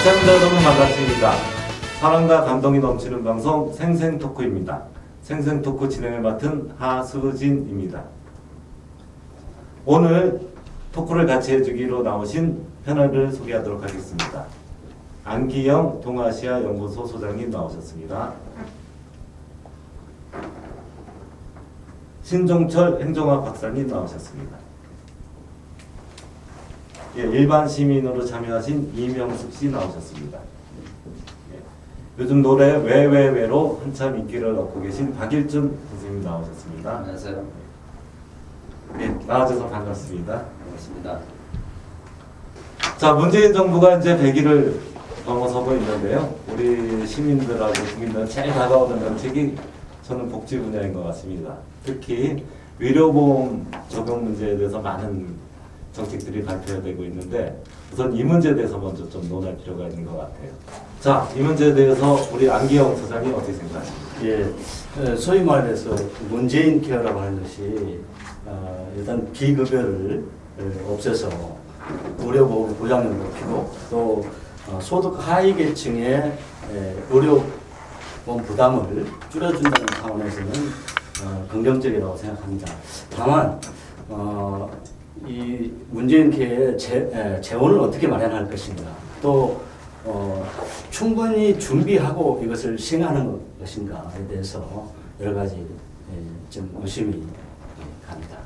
시청자 여러분 반갑습니다. 사랑과 감동이 넘치는 방송 생생토크입니다. 생생토크 진행을 맡은 하수진입니다. 오늘 토크를 같이 해주기로 나오신 패널을 소개하도록 하겠습니다. 안기영 동아시아 연구소 소장님 나오셨습니다. 신종철 행정학 박사님 나오셨습니다. 예, 일반 시민으로 참여하신 이명숙 씨 나오셨습니다. 예, 요즘 노래 왜왜왜로 한참 인기를 얻고 계신 박일준 선생님 나오셨습니다. 안녕하세요. 예, 나와주셔서 반갑습니다. 반갑습니다. 자, 문재인 정부가 이제 100일을 넘어서고 있는데요. 우리 시민들하고 국민들은 제일 다가오는 정책이 저는 복지 분야인 것 같습니다. 특히 의료보험 적용 문제에 대해서 많은 정책들이 발표되고 있는데 우선 이 문제에 대해서 먼저 좀 논할 필요가 있는 것 같아요. 자, 이 문제에 대해서 우리 안기영 소장님 어떻게 생각하십니까? 예, 소위 말해서 문재인 케어라고 하는 것이 일단 비급여를 없애서 의료보험 보장률을 높이고 또 소득 하위 계층의 의료보험 부담을 줄여준다는 차원에서는 긍정적이라고 생각합니다. 다만 이 문재인 케어의 재원을 어떻게 마련할 것인가 또 충분히 준비하고 이것을 시행하는 것인가에 대해서 여러 가지 좀 의심이 갑니다.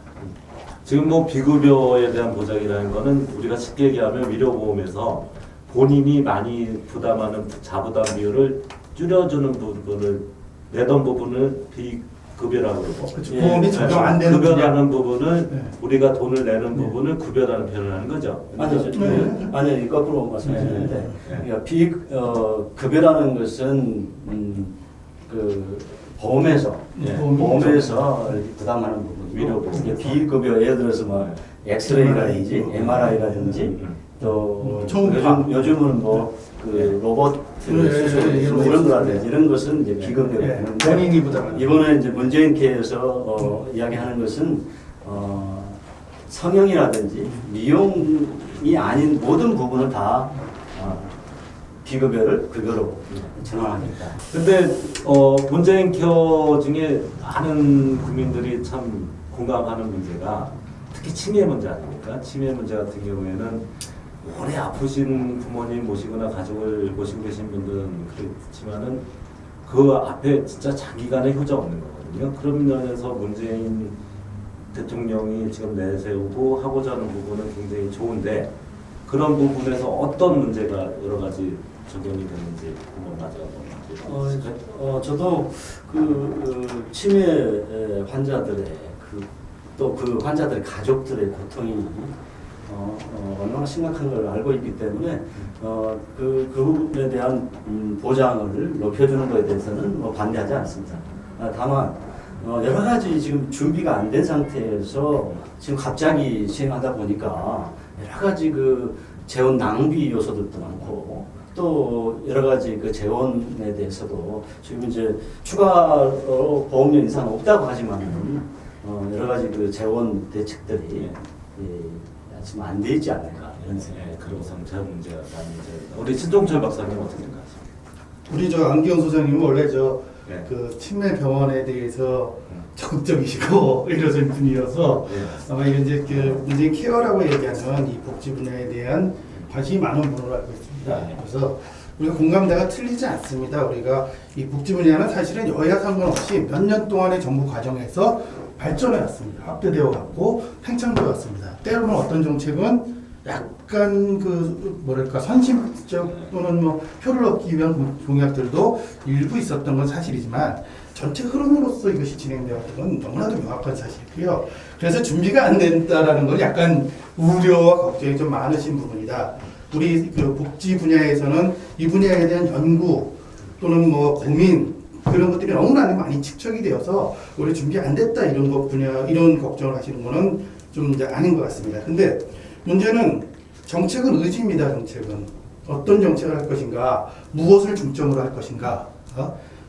지금 뭐 비급여에 대한 보장이라는 거는 우리가 쉽게 얘기하면 의료보험에서 본인이 많이 부담하는 자부담 비율을 줄여주는 부분을 내던 부분을 비급여라고 그러고 그렇죠. 보험이 적용 안 되는 급여라는 부분을 네. 우리가 돈을 내는 부분을 급여라는 표현을 하는 거죠. 아니죠. 네. 아니 거꾸로 말씀드리는데 네. 그러니까 급여라는 것은 그 보험에서 네. 보험에서 부담하는 부분이고 위로보험. 이제 비급여 예를 들어서 뭐 엑스레이라든지 MRI라든지 또 초음파. 요즘은 그 로봇 수술 이런 거라든지 이런 것은 이제 비급여가 네. 되는데 본인이 부담하는 이번에 이제 문재인 케어에서 이야기하는 것은 성형이라든지 미용이 아닌 모든 부분을 다 비급여를 급여로 전환하겠다. 근데 문재인 케어 중에 많은 국민들이 참 공감하는 문제가 특히 치매 문제 아닙니까? 치매 문제 같은 경우에는 오래 아프신 부모님 모시거나 가족을 모시고 계신 분들은 그렇지만은 그 앞에 진짜 장기간의 효자 없는 거거든요. 그런 면에서 문재인 대통령이 지금 내세우고 하고자 하는 부분은 굉장히 좋은데 그런 부분에서 어떤 문제가 여러 가지 적용이 되는지 한번 가져가 저도 치매 환자들의 또 그 환자들의 가족들의 고통이 얼마나 심각한 걸 알고 있기 때문에 그 부분에 대한 보장을 높여주는 것에 대해서는 반대하지 않습니다. 다만 여러 가지 지금 준비가 안 된 상태에서 지금 갑자기 시행하다 보니까 여러 가지 그 재원 낭비 요소들도 많고 또 여러 가지 그 재원에 대해서도 지금 이제 추가로 보험료 인상 없다고 하지만 여러 가지 그 재원 대책들이 지금 안 돼 있지 않을까 이런 생각이 그리고 성찰 문제가 다른 문제입니다. 우리 신종철 박사님 어떻게 생각하십니까? 우리 저 안기영 소장님은 원래 네. 그 치매 병원에 대해서 적극적이시고 이러신 분이어서 네. 아마 이제 그 문재인 케어라고 얘기하는 이 복지 분야에 대한 관심이 많은 분으로 알고 있습니다. 네. 그래서 우리가 공감대가 틀리지 않습니다. 우리가 이 복지 분야는 사실은 여야 상관없이 몇 년 동안의 정부 과정에서 발전해 왔습니다. 확대되어 왔고 팽창되어 왔습니다. 때로는 어떤 정책은 약간 그 뭐랄까 선심적 또는 뭐 표를 얻기 위한 공약들도 일부 있었던 건 사실이지만 전체 흐름으로서 이것이 진행되었던 건 너무나도 명확한 사실이고요. 그래서 준비가 안 된다라는 걸 약간 우려와 걱정이 좀 많으신 부분이다. 우리 그 복지 분야에서는 이 분야에 대한 연구 또는 뭐 고민 그런 것들이 너무나 많이 축적이 되어서 우리 준비 안 됐다 이런 것 분야 이런 걱정을 하시는 거는 좀 이제 아닌 것 같습니다. 근데 문제는 정책은 의지입니다. 정책은 어떤 정책을 할 것인가, 무엇을 중점으로 할 것인가.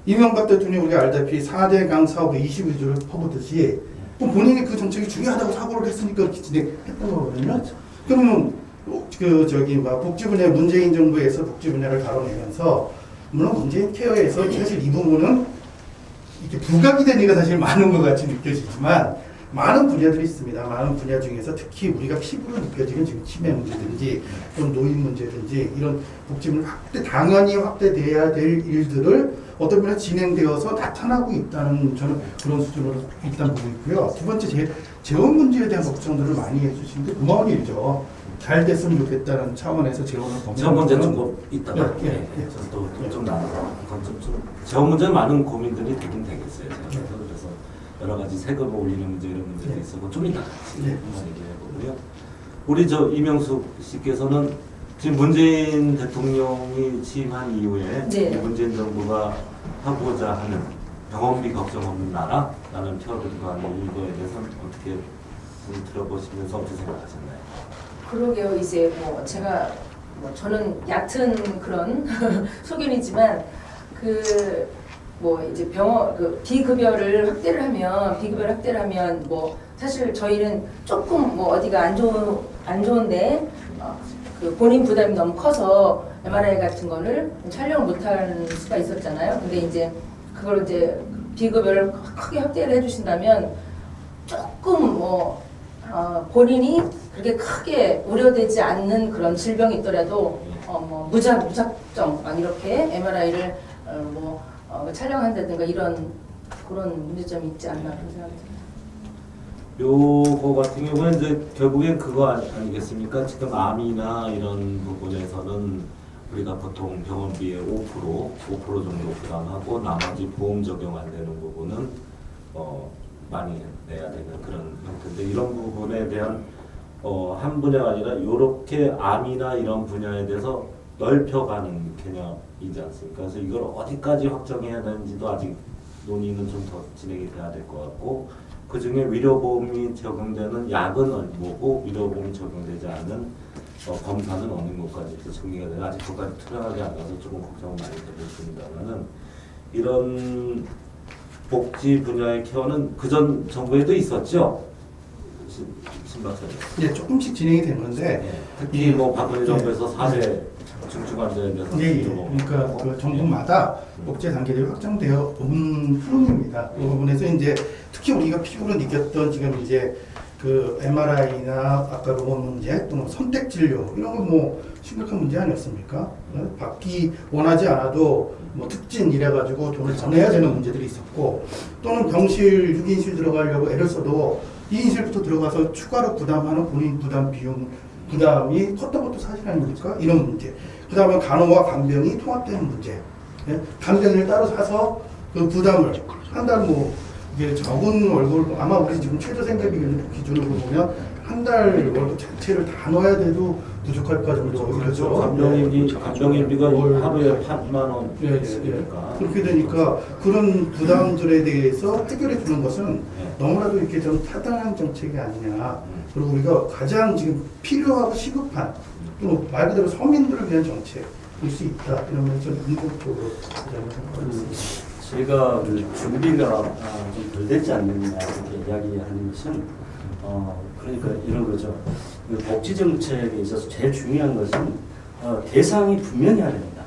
이명박 대통령이 우리가 알다시피 4대강 사업에 21조를 퍼붓듯이 본인이 그 정책이 중요하다고 사고를 했으니까 그렇게 진행했던 거거든요. 그러면 복지 분야 문재인 정부에서 복지 분야를 다뤄내면서 물론 문재인 케어에서 사실 이 부분은 이렇게 부각이 되는 게 사실 많은 것 같이 느껴지지만 많은 분야들이 있습니다. 많은 분야 중에서 특히 우리가 피부로 느껴지는 지금 치매 문제든지 또는 노인 문제든지 이런 복지물 당연히 확대돼야 될 일들을 어떤 면에 진행되어서 나타나고 있다는 저는 그런 수준으로 일단 보고 있고요. 두 번째 재원 문제에 대한 걱정들을 많이 해주신 게 고마운 일이죠. 잘 됐으면 좋겠다는 차원에서 재원을 재원 문제 검토하는 좀 있다가 좀 나눠서 재원 문제 많은 고민들이 되긴 되겠어요. 그래서 여러 가지 세금 올리는 문제 이런 문제도 있었고 좀 이따 같이 한번 얘기해 보고요. 우리 이명숙 씨께서는 지금 문재인 대통령이 취임한 이후에 네. 문재인 정부가 하고자 하는 병원비 걱정 없는 나라라는 표현과 이거에 대해서는 어떻게 들어보시면서 어떻게 생각하셨나요? 그러게요. 이제 뭐 제가 저는 얕은 그런 소견이지만 이제 병원 비급여를 확대를 하면 뭐 사실 저희는 조금 어디가 안 좋은데 본인 부담이 너무 커서 MRI 같은 거를 촬영을 못할 수가 있었잖아요. 근데 이제 그걸 이제 비급여를 크게 확대를 해주신다면 조금 본인이 그렇게 크게 우려되지 않는 그런 질병이 있더라도 무작정 막 이렇게 MRI를 촬영한다든가 그런 문제점이 있지 않나 그런 생각이 듭니다. 요거 같은 경우는 이제 결국엔 그거 아니겠습니까? 지금 암이나 이런 부분에서는 우리가 보통 병원비의 5% 정도 부담하고 나머지 보험 적용 안 되는 부분은 많이 내야 되는 그런 형태인데 이런 부분에 대한 한 분야가 아니라 이렇게 암이나 이런 분야에 대해서 넓혀가는 개념이지 않습니까? 그래서 이걸 어디까지 확정해야 되는지도 아직 논의는 좀 더 진행이 돼야 될 것 같고 그 중에 위료보험이 적용되는 약은 뭐고 위료보험이 적용되지 않는 검사는 어느 것까지 정리가 되나 아직 그것까지 투명하게 안 가서 조금 걱정은 많이 되고 있습니다만은 이런 복지 분야의 케어는 그전 정부에도 있었죠. 신 박사님. 네, 조금씩 진행이 된 건데 특히 박근혜 정부에서 4대 중증환자에 대해서 그러니까 그 정부마다 복지 단계들이 확정되어 온 흐름입니다. 이 부분에서 이제 특히 우리가 피부로 느꼈던 지금 이제 그 MRI나 아까 로봇 문제 또는 선택 진료 이런 건 심각한 문제 아니었습니까? 받기 원하지 않아도 특진 이래가지고 돈을 더 내야 되는 문제들이 있었고 또는 병실 6인실 들어가려고 애를 써도 2인실부터 들어가서 추가로 부담하는 본인 부담이 컸던 것도 사실 아닙니까? 이런 문제. 그 다음에 간호와 간병이 통합되는 문제. 간병을 따로 사서 그 부담을 한 달 이게 적은 월급 아마 우리 지금 최저생계 기준으로 보면 한 달 월급 자체를 다 넣어야 돼도 부족할까 정도 이러죠. 간병인비가 하루에 8만 원 있으니까 그렇게 되니까 그런 부담들에 대해서 해결해 주는 것은 너무나도 이렇게 좀 타당한 정책이 아니냐. 그리고 우리가 가장 지금 필요하고 시급한 또 말 그대로 서민들을 위한 정책일 수 있다. 이런 면에서 긍정적으로 생각하고 있습니다. 제가 준비가 좀 덜 됐지 않느냐 이렇게 이야기하는 것은 그러니까 이런 거죠. 복지 정책에 있어서 제일 중요한 것은 대상이 분명해야 됩니다.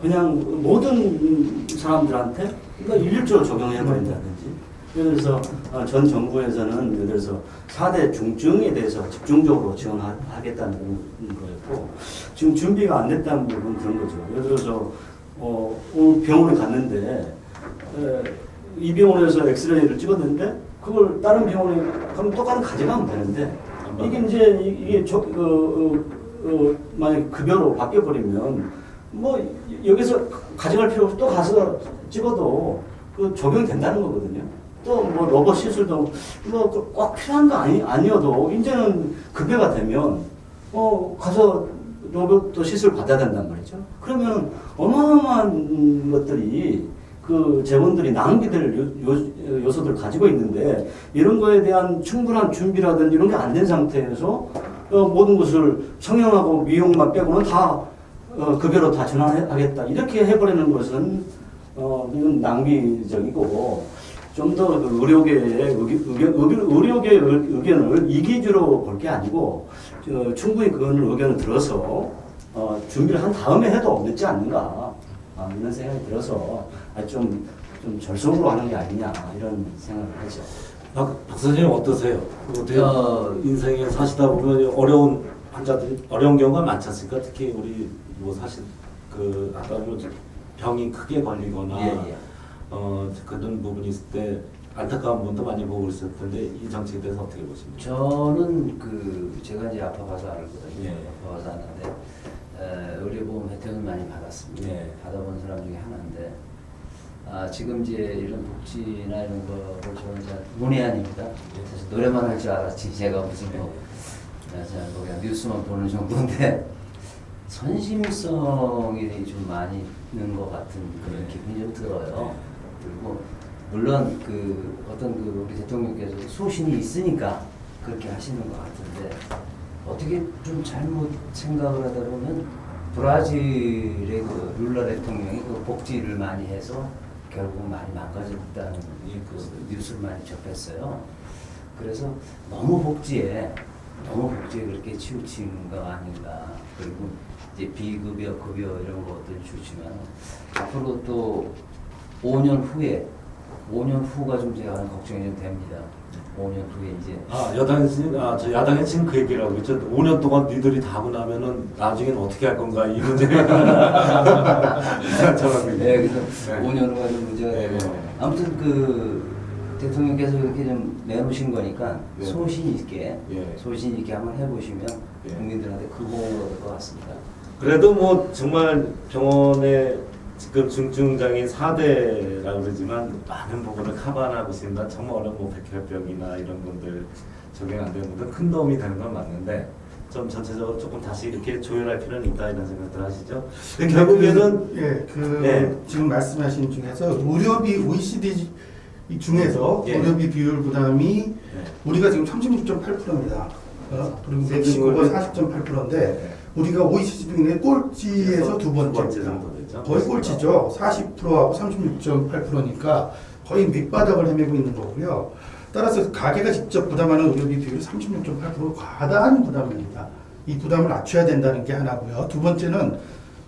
그냥 모든 사람들한테 일률적으로 적용해 버린다든지. 예를 들어서 전 정부에서는 예를 들어서 4대 중증에 대해서 집중적으로 지원하겠다는 거였고 지금 준비가 안 됐다는 부분은 그런 거죠. 예를 들어서 오늘 병원에 갔는데 이 병원에서 엑스레이를 찍었는데 그걸 다른 병원에 가면 똑같은 가져가면 되는데 이게 이제 만약 급여로 바뀌어 버리면 여기서 가져갈 필요 없이 또 가서 찍어도 그 적용된다는 거거든요. 또 로봇 시술도 꼭 필요한 거 아니어도 이제는 급여가 되면 가서 로봇도 시술 받아야 된단 말이죠. 그러면 어마어마한 것들이 그 재원들이 낭비될 요소들을 가지고 있는데 이런 거에 대한 충분한 준비라든지 이런 게 안 된 상태에서 모든 것을 성형하고 미용만 빼고는 다 급여로 다 전환하겠다 이렇게 해버리는 것은 이건 낭비적이고 좀 더 그 의료계의 의료계의 의견을 이기주로 볼 게 아니고 충분히 그런 의견을 들어서 준비를 한 다음에 해도 늦지 않는가 이런 생각이 들어서 좀 절속으로 하는 게 아니냐 이런 생각을 하죠. 박 선생님 어떠세요? 어떻게 인생에 사시다 보면 어려운 환자들이 어려운 경우가 많지 않습니까? 특히 우리 뭐 사실 그 아까 뭐 병이 크게 걸리거나 예. 그런 부분이 있을 때 안타까운 분도 많이 보고 있을 텐데 이 정책에 대해서 어떻게 보십니까? 저는 제가 이제 아파가서 알거든요. 예. 아파가서 아는데 의료보험 혜택을 많이 받았습니다. 예. 받아본 사람 중에 하나인데 지금 이제 이런 복지나 이런 거를 저는 잘 문외한입니다. 사실 노래만 할 줄 알았지 제가 무슨 뭐 그냥 뉴스만 보는 정도인데 선심성이 좀 많이 있는 것 같은 그런 기분이 좀 들어요. 그리고 물론 어떤 우리 대통령께서 소신이 있으니까 그렇게 하시는 것 같은데 어떻게 좀 잘못 생각을 하다 보면 브라질의 룰라 대통령이 복지를 많이 해서 결국 많이 망가졌다는 뉴스를 많이 접했어요. 그래서 너무 복지에 그렇게 치우친 거 아닌가. 그리고 이제 비급여, 급여 이런 것들 주시면 앞으로 또 5년 후가 좀 제가 걱정이 좀 됩니다. 5년 후에 이제 저 야당에 지금 그 얘기를 하고 있죠. 5년 동안 니들이 다 하고 나면은 나중에는 어떻게 할 건가 이 문제가 정확히. 네, 그래서 5년 후가 좀 문제가 되고 아무튼 대통령께서 이렇게 좀 내놓으신 거니까 예. 소신 있게 한번 해보시면 예. 국민들한테 그 공을 얻을 것 같습니다. 그래도 뭐 정말 병원에 지금 중증장애인 4대라고 그러지만 많은 부분을 커버하고 있습니다. 정말 어려운 뭐 백혈병이나 이런 분들 적용 안 되는 분들 큰 도움이 되는 건 맞는데 좀 전체적으로 조금 다시 이렇게 조율할 필요는 있다 이런 생각들 하시죠. 근데 결국에는 지금 말씀하신 중에서 의료비 OECD 중에서 예. 의료비 비율 부담이 우리가 지금 36.8%입니다. 그리고 멕시코가 40.8%인데 우리가 OECD 중에 꼴찌에서 두 번째입니다. 정도 되죠. 거의 꼴찌죠. 40%하고 36.8%니까 거의 밑바닥을 헤매고 있는 거고요. 따라서 가게가 직접 부담하는 의료비 비율이 36.8% 과다한 부담입니다. 이 부담을 낮춰야 된다는 게 하나고요. 두 번째는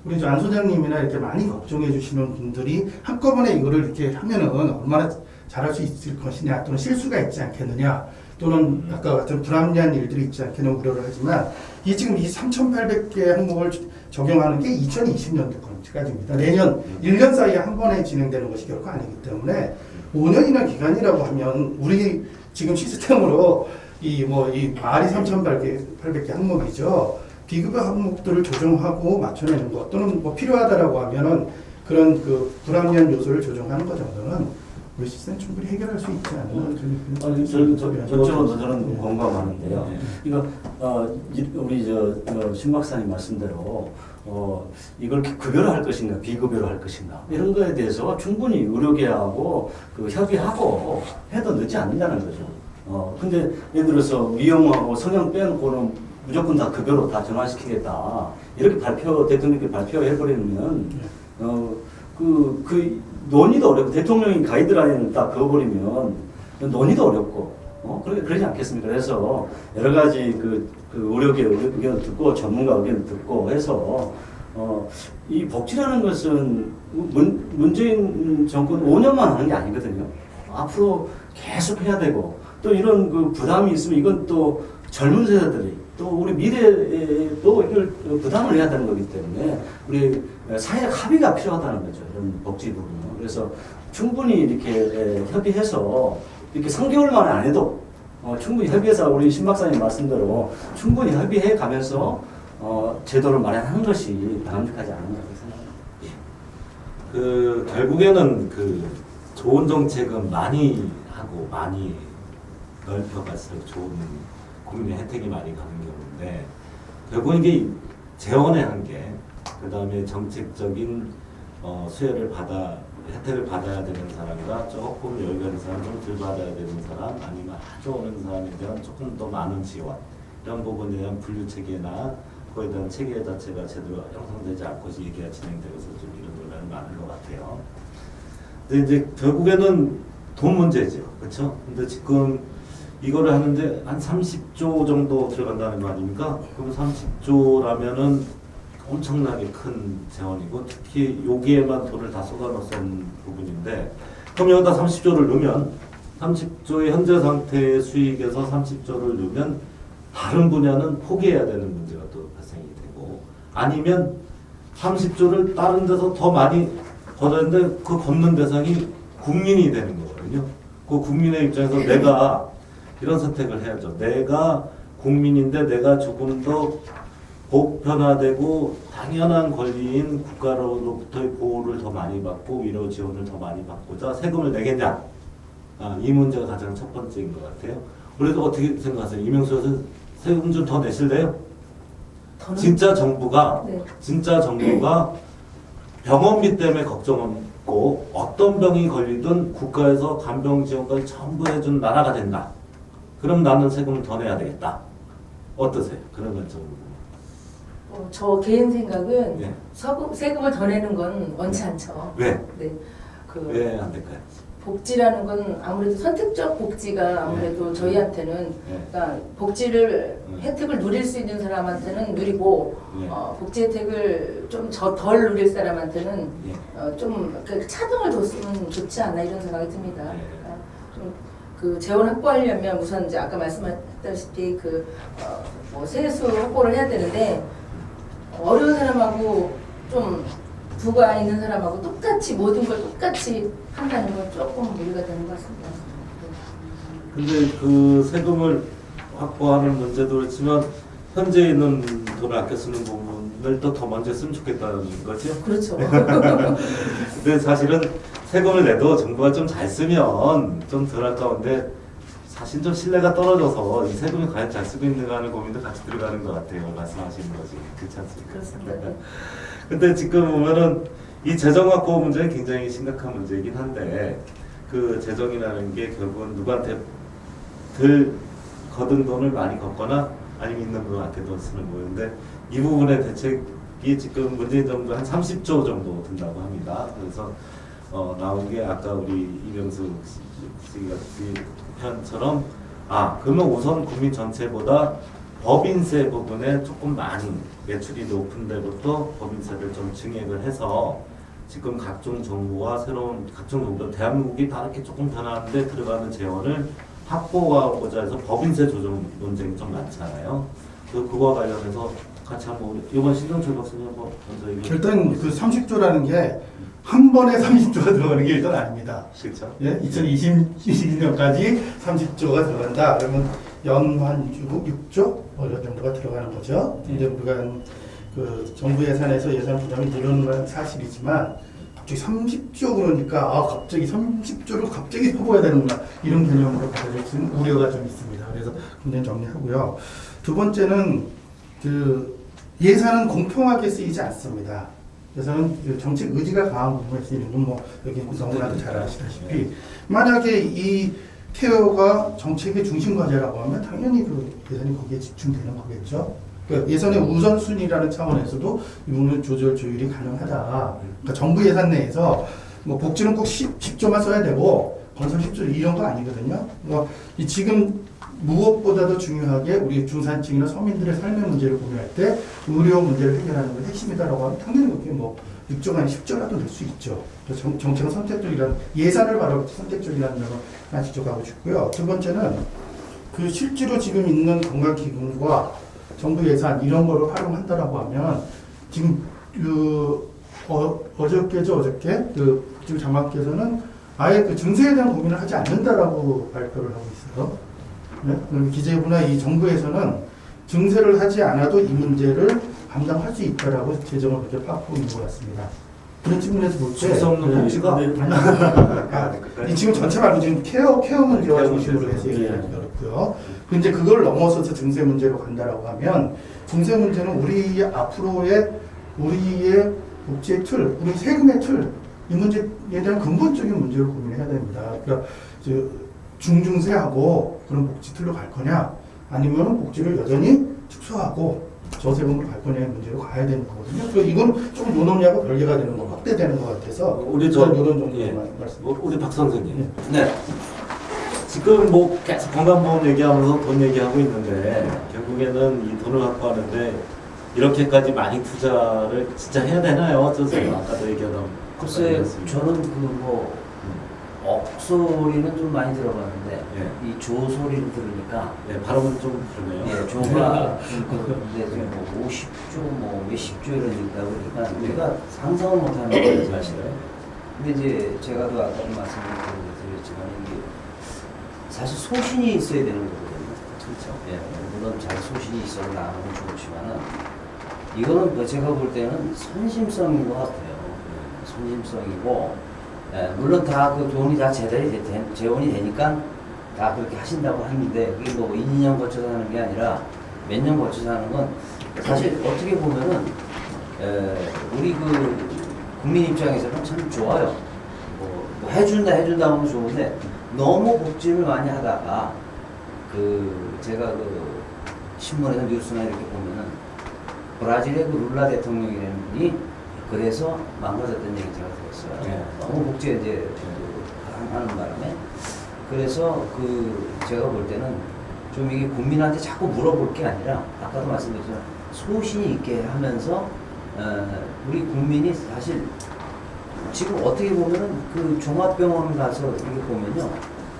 우리 안 소장님이나 이렇게 많이 걱정해 주시는 분들이 한꺼번에 이거를 이렇게 하면은 얼마나 잘할 수 있을 것이냐 또는 실수가 있지 않겠느냐 또는 아까 같은 불합리한 일들이 있지 않겠는 우려를 하지만 이 지금 이 3,800개 항목을 적용하는 게 2020년도까지입니다. 내년 1년 사이에 한 번에 진행되는 것이 결코 아니기 때문에 5년이나 기간이라고 하면 우리 지금 시스템으로 이 말이 3,800개 항목이죠. 비급여 항목들을 조정하고 맞춰내는 것 또는 뭐 필요하다라고 하면은 그런 불합리한 요소를 조정하는 것 정도는 우리 시스템 충분히 해결할 수 있지 않나. 전적으로 저는 공감하는데요. 이거 우리 신 박사님 말씀대로 이걸 예를 할 것인가 비급여로 할 것인가 이런 거에 대해서 충분히 의료계하고 협의하고 해도 늦지 않는다는 거죠. 근데 예를 들어서 위험하고 성형 빼놓고는 무조건 다 급여로 다 전환시키겠다 이렇게 대통령께 발표해버리면 그 논의도 어렵고 대통령이 가이드라인을 딱 그어버리면 논의도 어렵고 그러지 않겠습니까? 그래서 여러 가지 그 의료계 의견을 듣고 전문가 의견을 듣고 해서 이 복지라는 것은 문재인 정권 5년만 하는 게 아니거든요. 앞으로 계속 해야 되고 또 이런 부담이 있으면 이건 또 젊은 세대들이 또 우리 미래에도 이걸 부담을 해야 되는 거기 때문에 우리 사회적 합의가 필요하다는 거죠. 이런 복지 부분은. 그래서 충분히 이렇게 협의해서 이렇게 3개월 만에 안 해도 충분히 협의해서 우리 신 박사님 말씀대로 충분히 협의해 가면서 제도를 마련하는 것이 바람직하지 않은가 생각합니다. 결국에는 좋은 정책은 많이 하고 많이 넓혀갈수록 좋은 국민의 혜택이 많이 가는 경우인데 결국 이게 재원의 한계, 그 다음에 정책적인 수혜를 혜택을 받아야 되는 사람과 조금 여유가 있는 사람, 좀 덜 받아야 되는 사람, 아니면 아주 어려운 사람에 대한 조금 더 많은 지원 이런 부분에 대한 분류 체계나 그에 대한 체계 자체가 제대로 형성되지 않고 얘기가 진행되어서 좀 이런 논란이 많은 것 같아요. 근데 이제 결국에는 돈 문제죠. 그렇죠? 근데 지금 이거를 하는데 한 30조 정도 들어간다는 거 아닙니까? 그럼 30조라면은 엄청나게 큰 재원이고 특히 여기에만 돈을 다 쏟아넣은 부분인데 그럼 여기다 30조를 넣으면 30조의 현재 상태의 수익에서 30조를 넣으면 다른 분야는 포기해야 되는 문제가 또 발생이 되고 아니면 30조를 다른 데서 더 많이 걷었는데 그 걷는 대상이 국민이 되는 거거든요. 그 국민의 입장에서 내가 이런 선택을 해야죠. 내가 국민인데 내가 조금 더 보편화되고 당연한 권리인 국가로부터의 보호를 더 많이 받고 위로 지원을 더 많이 받고자 세금을 내겠냐? 이 문제가 가장 첫 번째인 것 같아요. 그래도 어떻게 생각하세요? 이명수 선생 세금 좀 더 내실래요? 진짜 정부가 네. 진짜 정부가 병원비 때문에 걱정 없고 어떤 병이 걸리든 국가에서 간병 지원까지 전부 해준 나라가 된다. 그럼 나는 세금을 더 내야 되겠다. 어떠세요? 그런 관점으로. 저 개인 생각은 네. 세금을 더 내는 건 원치 않죠. 왜? 네. 그 왜 안 될까요? 복지라는 건 아무래도 선택적 복지가 아무래도 저희한테는 네. 그러니까 복지를 네. 혜택을 누릴 수 있는 사람한테는 누리고 네. 복지 혜택을 좀 덜 누릴 사람한테는 예. 좀 차등을 줬으면 좋지 않나 이런 생각이 듭니다. 네. 그러니까 좀 그 재원 확보하려면 우선 이제 아까 말씀하셨다시피 뭐 세수 확보를 해야 되는데 어려운 사람하고 좀 부가 있는 사람하고 똑같이 모든 걸 똑같이 한다는 건 조금 무리가 되는 것 같습니다. 근데 그 세금을 확보하는 문제도 그렇지만 현재 있는 돈을 아껴 쓰는 부분을 또 더 먼저 쓰면 좋겠다는 거죠. 그렇죠. 근데 사실은 세금을 내도 정부가 좀 잘 쓰면 좀 덜 아까운데 사실 좀 신뢰가 떨어져서 이 세금이 과연 잘 쓰고 있는가 하는 고민도 같이 들어가는 것 같아요. 말씀하시는 거지. 그렇지 않습니까? 그렇습니다. 근데 지금 보면은 이 재정 확보 문제는 굉장히 심각한 문제이긴 한데 그 재정이라는 게 결국은 누구한테 덜 거둔 돈을 많이 걷거나 아니면 있는 분한테 돈 쓰는 거였는데 이 부분의 대책이 지금 문재인 정부 한 30조 정도 든다고 합니다. 그래서 나온 게 아까 우리 이명수 씨가 편처럼 그러면 우선 국민 전체보다 법인세 부분에 조금 많이 매출이 높은 데부터 법인세를 좀 증액을 해서 지금 각종 정부와 새로운 각종 정부 대한민국이 다 이렇게 조금 변하는데 들어가는 재원을 확보하고자 해서 법인세 조정 논쟁이 좀 많잖아요. 그거와 관련해서 같이 한번 이번 신정철 박사님 한번 먼저 얘기해 일단 그 30조라는 게 한 번에 30조가 들어가는 게 일단 아닙니다. 그렇죠? 예? 2022년까지 30조가 들어간다. 그러면 연한 6조 이런 정도가 들어가는 거죠. 이제 우리가 그 정부 예산에서 예산 부담이 늘어나는 건 사실이지만 갑자기 30조 그러니까 갑자기 30조를 갑자기 확보해야 되는구나 이런 개념으로 받아들일 수 있는 우려가 좀 있습니다. 그래서 굉장히 정리하고요. 두 번째는 그 예산은 공평하게 쓰이지 않습니다. 예산은 그 정책 의지가 강한 부분에 쓰이는 건 뭐 여기 너무나도 잘 아시다시피 만약에 이 케어가 정책의 중심 과제라고 하면 당연히 그 예산이 거기에 집중되는 거겠죠. 그러니까 예산의 우선순위라는 차원에서도 이 부분은 조절 조율이 가능하다. 그러니까 정부 예산 내에서 뭐 복지는 꼭 10조만 써야 되고 건설 10조 이런 거 아니거든요. 그러니까 이 지금 무엇보다도 중요하게 우리 중산층이나 서민들의 삶의 문제를 고려할 때 의료 문제를 해결하는 게 핵심이다라고 하면 당연히 그게 뭐 6조가 아니라 10조라도 될 수 있죠. 그래서 정책은 선택적이라는 예산을 바로 선택적이라는 점을 하나 지적하고 싶고요. 두 번째는 그 실제로 지금 있는 건강기금과 정부 예산 이런 거를 활용한다라고 하면 지금 그 어저께 그 지금 장관께서는 아예 그 증세에 대한 고민을 하지 않는다라고 발표를 하고 있어요. 네? 기재부나 이 정부에서는 증세를 하지 않아도 이 문제를 감당할 수 있다라고 재정을 그렇게 파악하고 있는 것 같습니다. 그런 측면에서 볼 때 수 없는 복지가 이 지금 전체 말고 지금 케어 문제와 케어 중심으로 문제죠. 해서 얘기하기 어렵고요. 근데 그걸 넘어서서 증세 문제로 간다라고 하면 증세 문제는 우리 앞으로의 우리의 복지의 틀, 우리 세금의 틀, 이 문제에 대한 근본적인 문제를 고민해야 됩니다. 그러니까 중증세하고 그런 복지 틀로 갈 거냐, 아니면 복지를 여전히 축소하고 저세금으로 갈 거냐의 문제로 가야 되는 거거든요. 그래서 이건 조금 논의하고 별개가 되는 거, 확대되는 것 같아서 우리 저는 저 이런 정도 예. 말씀. 우리 박 선생님. 네. 지금 뭐 계속 건강보험 얘기하면서 돈 얘기하고 있는데 결국에는 이 돈을 갖고 하는데 이렇게까지 많이 투자를 진짜 해야 되나요? 저 아까도 얘기하던 글쎄 저는 그 억소리는 좀 많이 들어봤는데 예. 이 조소리를 들으니까 네, 발음은 좀 그러네요. 예, 조가 근데 지금 뭐 50조 뭐 몇십조 이러니까 그러니까 우리가 상상을 못하는 거예요 사실은. 근데 이제 제가도 아까도 말씀드렸지만 이게 사실 소신이 있어야 되는 거거든요. 그렇죠. 예, 물론 잘 소신이 있어서 나가면 좋지만은 이거는 뭐 제가 볼 때는 선심성인 것 같아요. 선심성이고, 예, 물론 다 그 돈이 다 재원이 되니까 다 그렇게 하신다고 하는데 그게 뭐 1, 2년 거쳐서 하는 게 아니라 몇 년 거쳐서 하는 건 사실 어떻게 보면은 우리 그 국민 입장에서는 참 좋아요. 뭐 해준다 하면 좋은데 너무 복지를 많이 하다가 그 제가 그 신문에서 뉴스나 이렇게 보면은 브라질의 그 룰라 대통령이라는 분이 그래서 망가졌다는 얘기 제가 들었어요. 네. 너무 복지에 이제 하는 바람에 그래서 그 제가 볼 때는 좀 이게 국민한테 자꾸 물어볼 게 아니라 아까도 말씀드렸지만 소신이 있게 하면서 우리 국민이 사실 지금 어떻게 보면은 그 종합병원 가서 이렇게 보면요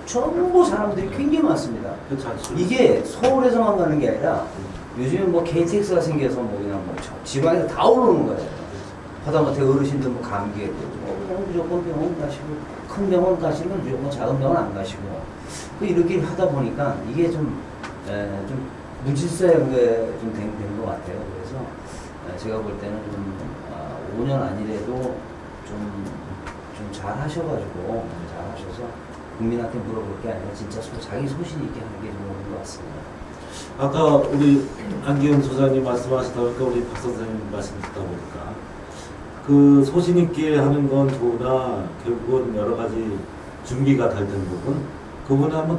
전부 사람들이 굉장히 많습니다. 그렇죠. 이게 서울에서만 가는 게 아니라 요즘에 뭐 KTX가 생겨서 뭐 그냥 뭐 지방에서 다 올라오는 거예요. 하다못해 어르신들 뭐 감기에 그냥 무조건 병원 가시고 큰 병원 가시면 무조건 작은 병원 안 가시고 그 이렇게 하다 보니까 이게 좀 무질서한 게좀된 것 같아요. 그래서 제가 볼 때는 좀 5년 아니래도 좀 잘 하셔가지고 잘 하셔서 국민한테 물어볼 게 아니라 진짜 자기 소신 있게 하는 게 좋은 것 같습니다. 아까 우리 안기훈 소장님 말씀하시다 보니까 우리 박 선생님 말씀 듣다 보니까 그 소신 있게 하는 건 좋으나 결국은 여러 가지 준비가 될 된 부분 그 부분에 한번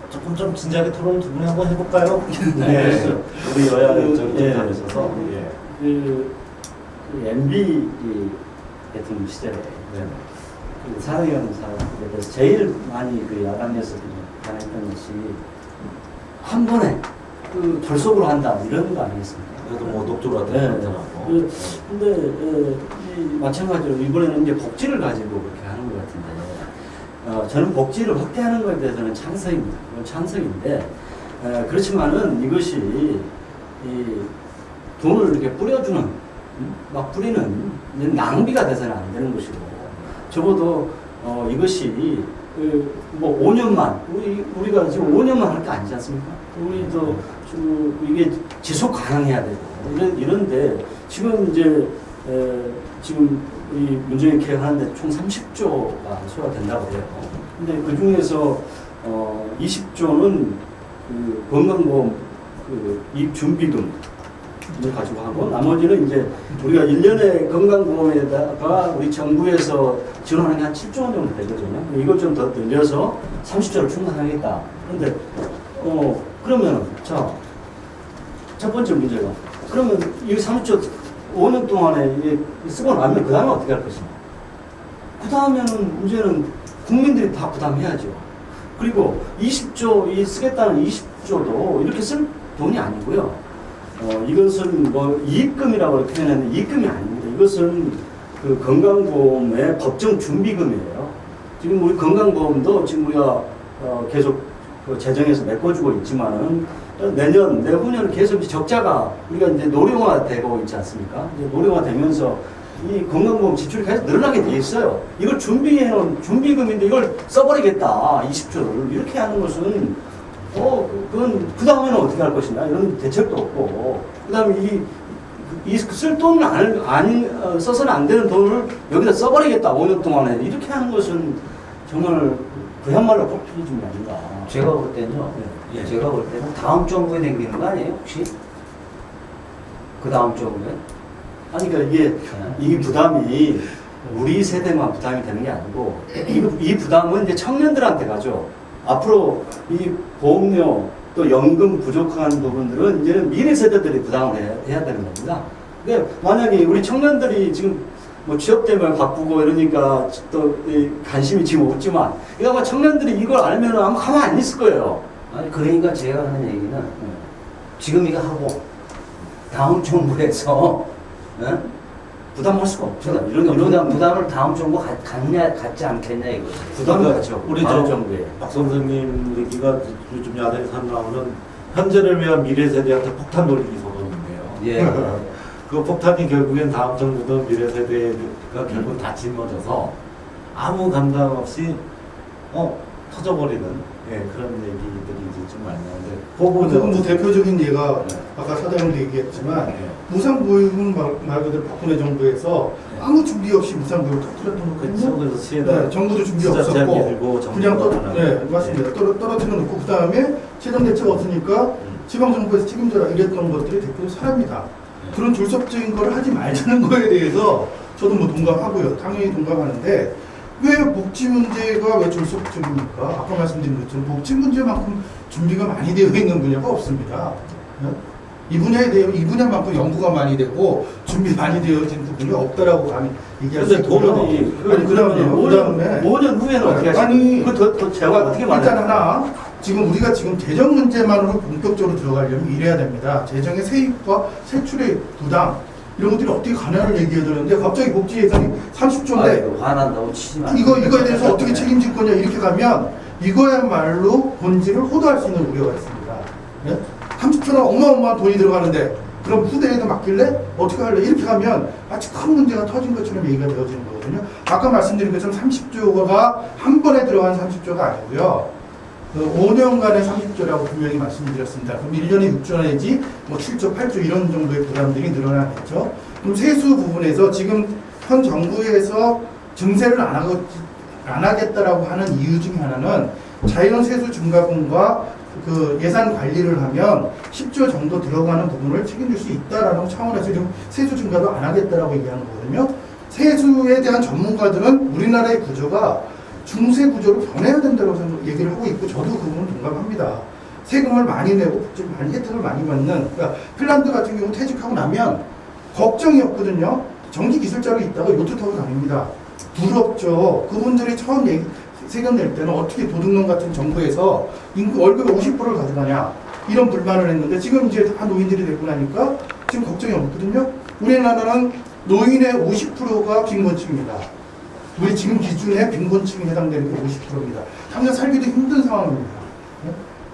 조금 좀 진지하게 토론 두 분이 한번 해볼까요? 네. 우리 여야 입장이 좀 다르셔서 예. 그 MB 대통령 시절에 네. 그 사회형 사람들에서 제일 많이 그 야당 녀석들이 당했던 것이 한 번에 그 결속으로 한다 이런 거 아니겠습니까? 그래도 뭐 녹조가 네. 되더라고. 근데 마찬가지로 이번에는 이제 복지를 가지고 그렇게 하는 것 같은데 저는 복지를 확대하는 것에 대해서는 찬성입니다. 그건 찬성인데 그렇지만은 이것이 이 돈을 이렇게 뿌려주는 막 뿌리는 낭비가 돼서는 안 되는 것이고 적어도 이것이 뭐 5년만 우리가 지금 5년만 할 게 아니지 않습니까? 우리도 이게 지속 가능해야 되고 이런데 지금 이제 지금 이 문재인 계획하는데 총 30조가 소요된다고 해요. 근데 그 중에서 20조는 그 건강보험 그 이익 준비금 을 가지고 하고 나머지는 이제 우리가 1년에 건강보험에다가 우리 정부에서 지원하는 게 한 7조 원 정도 되거든요. 이걸 좀 더 늘려서 30조를 충당하겠다. 그런데 그러면 자 첫 번째 문제가 그러면 이 30조 5년 동안에 이게 쓰고 나면 그 다음에 어떻게 할 것이냐. 그 다음에는 문제는 국민들이 다 부담해야죠. 그리고 20조 이 쓰겠다는 20조도 이렇게 쓸 돈이 아니고요. 이것은 뭐 이익금이라고 표현했는데 이익금이 아닙니다. 이것은 그 건강보험의 법정 준비금이에요. 지금 우리 건강보험도 지금 우리가 계속 그 재정에서 메꿔주고 있지만은 내후년은 계속 적자가 우리가 이제 노령화되고 있지 않습니까? 이제 노령화되면서 이 건강보험 지출이 계속 늘어나게 돼 있어요. 이걸 준비해놓은 준비금인데 이걸 써버리겠다 20조를 이렇게 하는 것은 그건 그 다음에는 어떻게 할 것이냐 이런 대책도 없고 그 다음에 쓸 돈을 써서는 안 되는 돈을 여기다 써버리겠다 5년 동안에 이렇게 하는 것은 정말 그야말로 populism이 아닌가. 제가 볼 때는요. 예. 제가 볼 때는 다음 정부에 남기는 거 아니에요 혹시? 그 다음 정부에? 아니 그러니까 이게 이 부담이 우리 세대만 부담이 되는 게 아니고 이 부담은 이제 청년들한테 가죠. 앞으로 이 보험료 또 연금 부족한 부분들은 이제는 미래 세대들이 부담을 해야 되는 겁니다. 근데 만약에 우리 청년들이 지금 뭐 취업 때문에 바쁘고 이러니까 또 이 관심이 지금 없지만 이거 아마 청년들이 이걸 알면 아마 가만 안 있을 거예요. 아니 그러니까 제가 하는 얘기는 지금 이거 하고 다음 정부에서 예? 부담할 수가 없죠. 부담을 다음 정부 갖지 않겠냐 이거. 부담을 갖죠. 우리 다음 저 정부에. 박 선생님 얘기가 요즘 야당에서 나오는 현재를 위한 미래 세대한테 폭탄 돌리기 소설인데요. 예. 그 폭탄이 결국엔 다음 정부도 미래 세대가 결국 다 짊어져서 아무 감당 없이 터져버리는 그런 얘기들이 이제 좀 많이 나오는데 그건 뭐 대표적인 예가 네. 아까 사장님도 얘기했지만 네. 무상보육은 말 그대로 박근혜 정부에서 아무 준비 없이 무상보육 터뜨렸던 그렇죠. 거거든요. 그래서 시에다 네, 정부도 준비 투자 제한이 없었고 들고 정부가 그냥 하나. 네, 맞습니다. 떨어뜨려 놓고 그 다음에 최종 대책 없으니까 지방 정부에서 책임져라 이랬던 것들이 대표로 사람이다. 그런 졸속적인 걸 하지 말자는 거에 대해서 저도 뭐 동감하고요. 당연히 동감하는데 왜 복지 문제가 왜 졸속적입니까? 아까 말씀드린 것처럼 복지 문제만큼 준비가 많이 되어 있는 분야가 없습니다. 네? 이 분야에 대해 이 분야만큼 연구가 많이 되고 준비 많이 되어진 부분이 없다라고 감히 얘기할 수 근데 있고요. 돈이 아니 그다음에 5년 후에는 어떻게 하실까요? 아니 더 제가 어떻게 말해요? 일단 하나 지금 우리가 지금 재정 문제만으로 본격적으로 들어가려면 이래야 됩니다. 재정의 세입과 세출의 부담 이런 것들이 어떻게 가능을 얘기해야 되는데 갑자기 복지 예산이 30조인데 화난다고 치지 마. 이거에 대해서 어떻게 책임질 거냐 이렇게 가면 이거야말로 본질을 호도할 수 있는 우려가 있습니다. 예? 30조나 어마어마한 돈이 들어가는데 그럼 후대에도 맡길래? 어떻게 할래? 이렇게 가면 마치 큰 문제가 터진 것처럼 얘기가 되어지는 거거든요. 아까 말씀드린 것처럼 30조가 한 번에 들어간 30조가 아니고요. 5년간의 30조라고 분명히 말씀드렸습니다. 그럼 1년에 6조 내지 뭐 7조, 8조 이런 정도의 부담들이 늘어나겠죠. 그럼 세수 부분에서 지금 현 정부에서 증세를 안 하겠다라고 하는 이유 중에 하나는 자연 세수 증가분과 그 예산 관리를 하면 10조 정도 들어가는 부분을 책임질 수 있다라는 차원에서 지금 세수 증가도 안 하겠다라고 얘기하는 거거든요. 세수에 대한 전문가들은 우리나라의 구조가 중세 구조로 변해야 된다고 얘기를 하고 있고 저도 그 부분 동감합니다. 세금을 많이 내고 좀 많이 혜택을 많이 받는 그러니까 핀란드 같은 경우 퇴직하고 나면 걱정이 없거든요. 전기 기술자로 있다가 요트 타고 다닙니다. 부럽죠. 그분들이 처음 세금 낼 때는 어떻게 도둑놈 같은 정부에서 월급의 50%를 가져가냐 이런 불만을 했는데 지금 이제 다 노인들이 되고 나니까 지금 걱정이 없거든요. 우리나라는 노인의 50%가 빈곤층입니다. 우리 지금 기준에 빈곤층에 해당되는 게 50%입니다. 당장 살기도 힘든 상황입니다.